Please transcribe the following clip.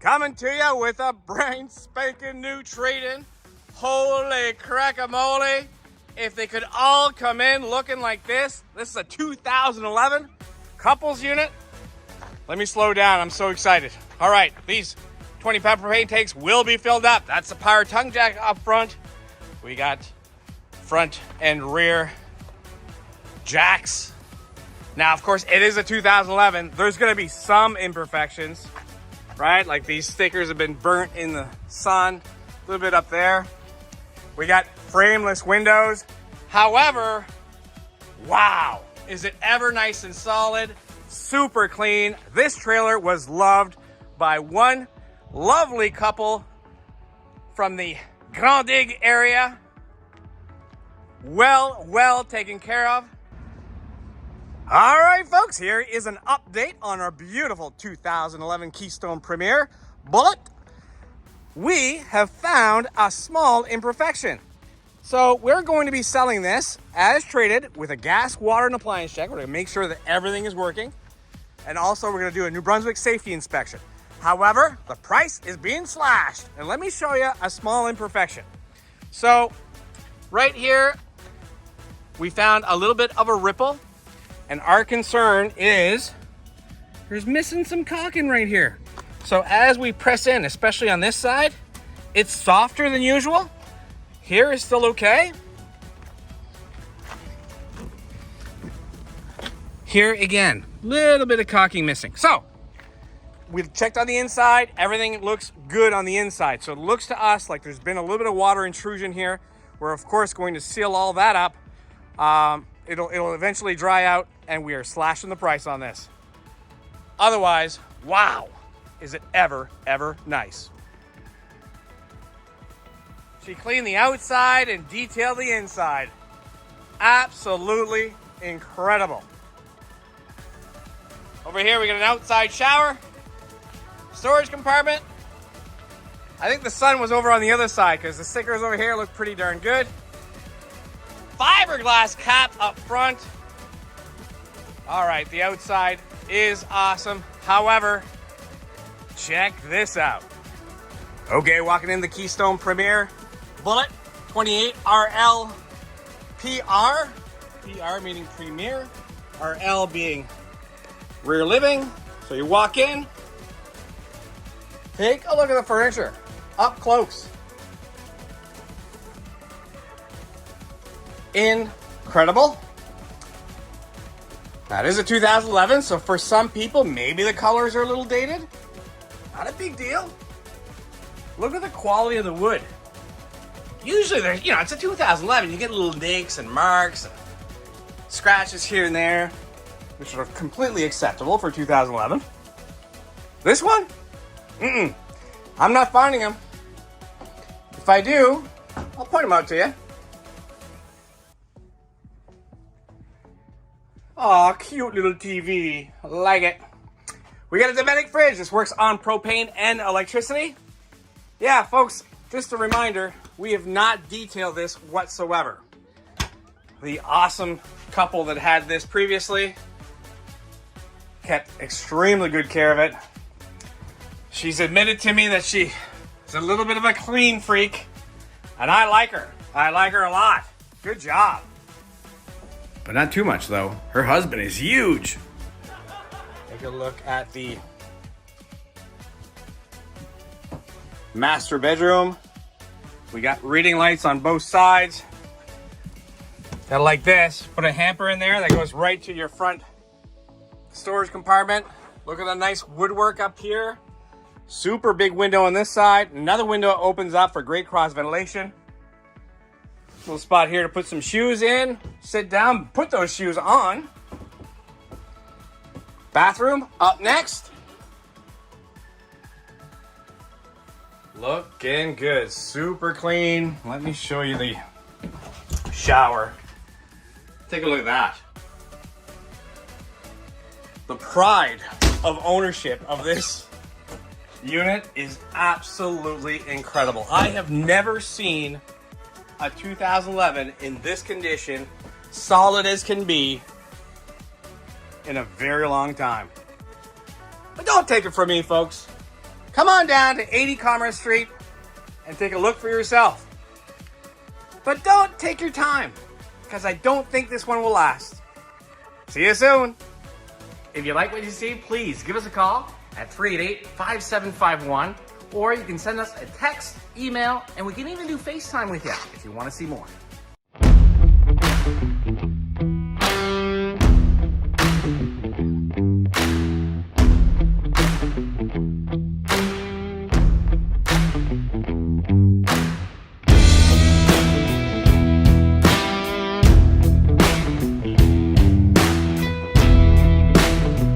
Coming to you with a brand spanking new trade-in. Holy crack-a-mole. If they could all come in looking like this. This is a 2011 couples unit. Let me slow down, I'm so excited. All right, these 20-pound propane tanks will be filled up. That's the power tongue jack up front. We got front and rear jacks. Now, of course, it is a 2011. There's gonna be some imperfections, right? Like these stickers have been burnt in the sun, a little bit up there. We got frameless windows. However, wow, is it ever nice and solid, super clean. This trailer was loved by one lovely couple from the Grand Dig area. Well taken care of. All right, folks, here is an update on our beautiful 2011 Keystone Premier, but we have found a small imperfection. So we're going to be selling this as traded with a gas, water, and appliance check. We're gonna make sure that everything is working. And also we're gonna do a New Brunswick Safety Inspection. However, the price is being slashed. And let me show you a small imperfection. So right here, we found a little bit of a ripple. And our concern is there's missing some caulking right here. So as we press in, especially on this side, it's softer than usual. Here is still okay. Here again, little bit of caulking missing. So we've checked on the inside. Everything looks good on the inside. So it looks to us like there's been a little bit of water intrusion here. We're of course going to seal all that up. It'll eventually dry out, and we are slashing the price on this. Otherwise, wow, is it ever nice. She cleaned the outside and detailed the inside. Absolutely incredible. Over here, we got an outside shower, storage compartment. I think the sun was over on the other side because the stickers over here look pretty darn good. Fiberglass cap up front. All right, the outside is awesome. However, check this out. Okay, walking in the Keystone Premier Bullet 28RLPR. PR meaning Premier, RL being rear living. So you walk in, take a look at the furniture up close. Incredible. That is a 2011, so for some people, maybe the colors are a little dated. Not a big deal. Look at the quality of the wood. Usually there's, it's a 2011, you get little nicks and marks, and scratches here and there, which are completely acceptable for 2011. This one? I'm not finding them. If I do, I'll point them out to you. Aw, cute little TV. I like it. We got a domestic fridge. This works on propane and electricity. Yeah, folks, just a reminder, we have not detailed this whatsoever. The awesome couple that had this previously kept extremely good care of it. She's admitted to me that she is a little bit of a clean freak, and I like her. I like her a lot. Good job. But not too much, though. Her husband is huge. Take a look at the master bedroom. We got reading lights on both sides. Got like this. Put a hamper in there that goes right to your front storage compartment. Look at the nice woodwork up here. Super big window on this side. Another window opens up for great cross ventilation. Little spot here to put some shoes in. Sit down, put those shoes on. Bathroom up next. Looking good, super clean. Let me show you the shower. Take a look at that. The pride of ownership of this unit is absolutely incredible. I have never seen a 2011 in this condition, solid as can be, in a very long time. But don't take it from me, folks. come on down to 80 Commerce Street and take a look for yourself. But don't take your time, because I don't think this one will last. See you soon. If you like what you see, please give us a call at 388-5751, or you can send us a text, email, and we can even do FaceTime with you if you want to see more.